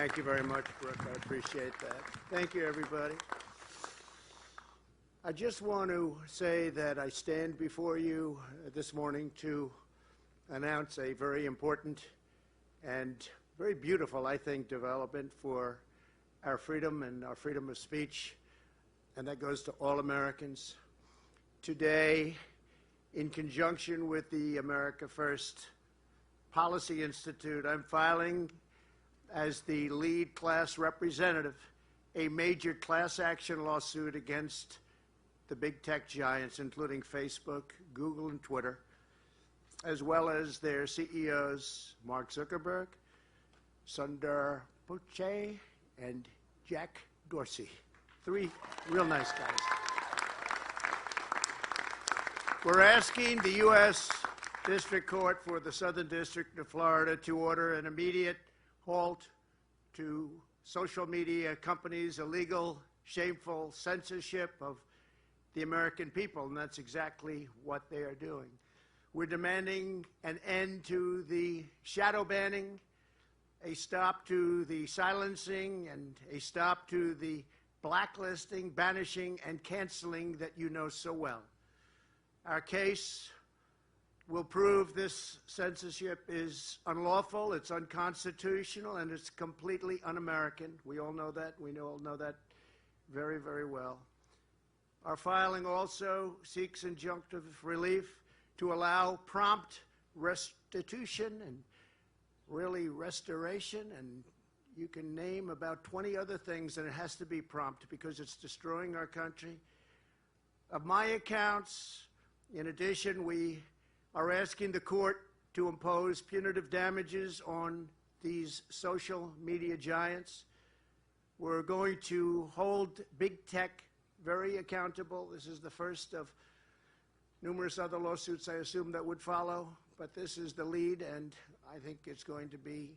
Thank you very much, Brooke. I appreciate that. Thank you, everybody. I just want to say that I stand before you this morning to announce a very important and very beautiful, I think, development for our freedom and our freedom of speech, and that goes to all Americans. Today, in conjunction with the America First Policy Institute, I'm filing as the lead class representative a major class action lawsuit against the big tech giants, including Facebook, Google, and Twitter, as well as their CEOs, Mark Zuckerberg, Sundar Pichai, and Jack Dorsey. Three real nice guys. We're asking the U.S. District Court for the Southern District of Florida to order an immediate halt to social media companies' illegal, shameful censorship of the American people, and that's exactly what they are doing. We're demanding an end to the shadow banning, a stop to the silencing, and a stop to the blacklisting, banishing, and canceling that you know so well. Our case will prove this censorship is unlawful, it's unconstitutional, and it's completely un-American. We all know that. We all know that very, very well. Our filing also seeks injunctive relief to allow prompt restitution and really restoration, and you can name about 20 other things, and it has to be prompt because it's destroying our country. Of my accounts, in addition, we are asking the court to impose punitive damages on these social media giants. We're going to hold big tech very accountable. This is the first of numerous other lawsuits I assume that would follow, but this is the lead, and I think it's going to be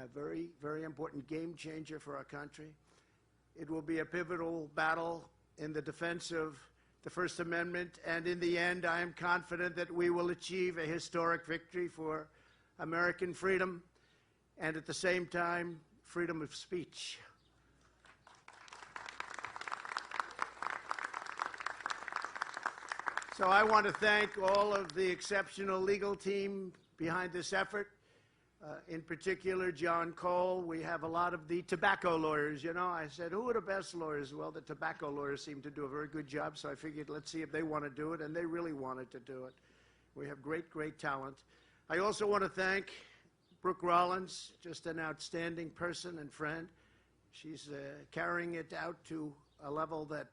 a very, very important game changer for our country. It will be a pivotal battle in the defense of the First Amendment, and in the end, I am confident that we will achieve a historic victory for American freedom and at the same time, freedom of speech. So I want to thank all of the exceptional legal team behind this effort. In particular, John Cole. We have a lot of the tobacco lawyers. You know, I said, who are the best lawyers? Well, the tobacco lawyers seem to do a very good job, so I figured let's see if they want to do it, and they really wanted to do it. We have great, great talent. I also want to thank Brooke Rollins, just an outstanding person and friend. She's carrying it out to a level that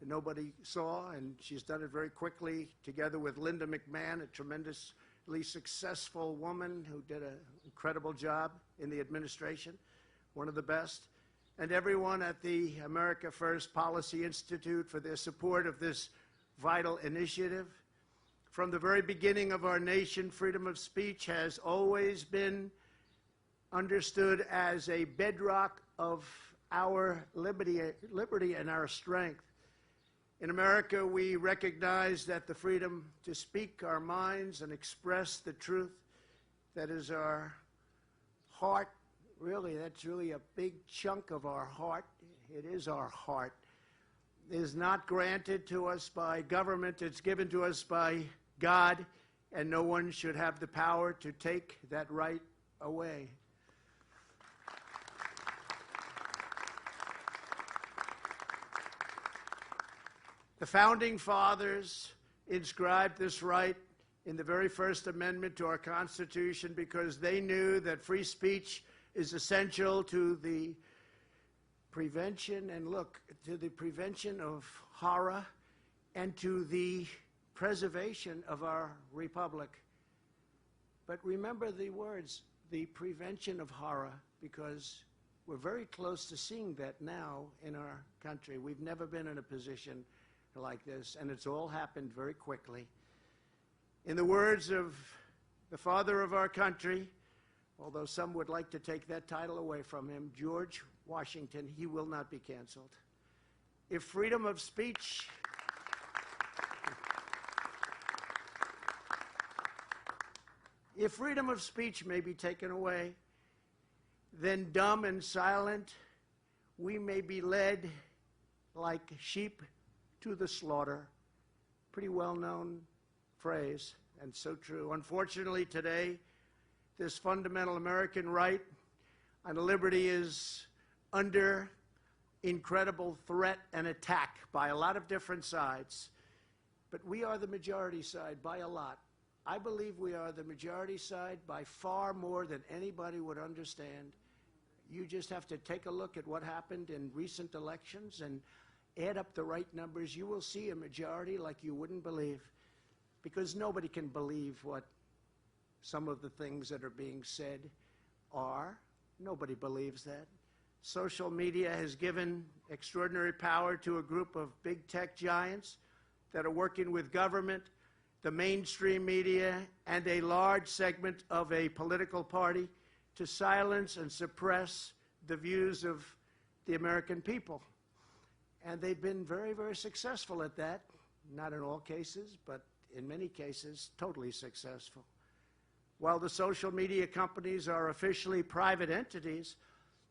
nobody saw, and she's done it very quickly, together with Linda McMahon, a tremendously successful woman who did an incredible job in the administration, one of the best, and everyone at the America First Policy Institute for their support of this vital initiative. From the very beginning of our nation, freedom of speech has always been understood as a bedrock of our liberty and our strength. In America, we recognize that the freedom to speak our minds and express the truth that is our heart, really, that's really a big chunk of our heart. It is our heart. It is not granted to us by government. It's given to us by God, and no one should have the power to take that right away. The Founding Fathers inscribed this right in the very first amendment to our Constitution because they knew that free speech is essential to the prevention, to the prevention of horror and to the preservation of our republic. But remember the words, the prevention of horror, because we're very close to seeing that now in our country. We've never been in a position like this, and it's all happened very quickly. In the words of the father of our country, although some would like to take that title away from him, George Washington, he will not be canceled. If freedom of speech may be taken away, then dumb and silent, we may be led like sheep to the slaughter. Pretty well-known phrase, and so true. Unfortunately, today, this fundamental American right on liberty is under incredible threat and attack by a lot of different sides. But we are the majority side by a lot. I believe we are the majority side by far more than anybody would understand. You just have to take a look at what happened in recent elections and add up the right numbers. You will see a majority like you wouldn't believe, because nobody can believe what some of the things that are being said are. Nobody believes that. Social media has given extraordinary power to a group of big tech giants that are working with government, the mainstream media, and a large segment of a political party to silence and suppress the views of the American people. And they've been very, very successful at that. Not in all cases, but in many cases, totally successful. While the social media companies are officially private entities,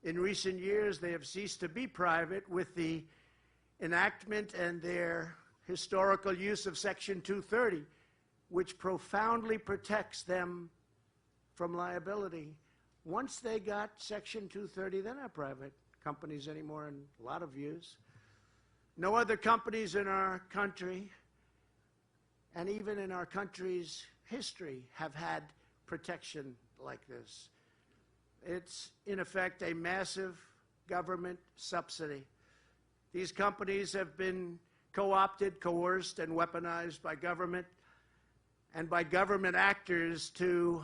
in recent years they have ceased to be private with the enactment and their historical use of Section 230, which profoundly protects them from liability. Once they got Section 230, they're not private companies anymore in a lot of views. No other companies in our country, and even in our country's history, have had protection like this. It's, in effect, a massive government subsidy. These companies have been co-opted, coerced, and weaponized by government and by government actors to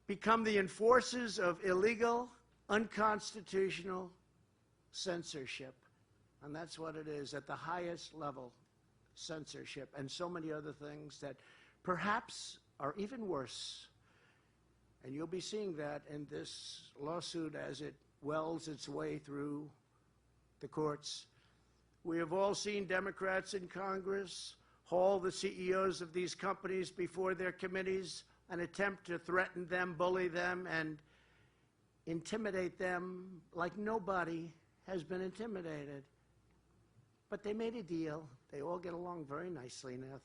become the enforcers of illegal, unconstitutional censorship. And that's what it is, at the highest level, censorship, and so many other things that perhaps are even worse. And you'll be seeing that in this lawsuit as it wells its way through the courts. We have all seen Democrats in Congress haul the CEOs of these companies before their committees and attempt to threaten them, bully them, and intimidate them like nobody has been intimidated. But they made a deal. They all get along very nicely now.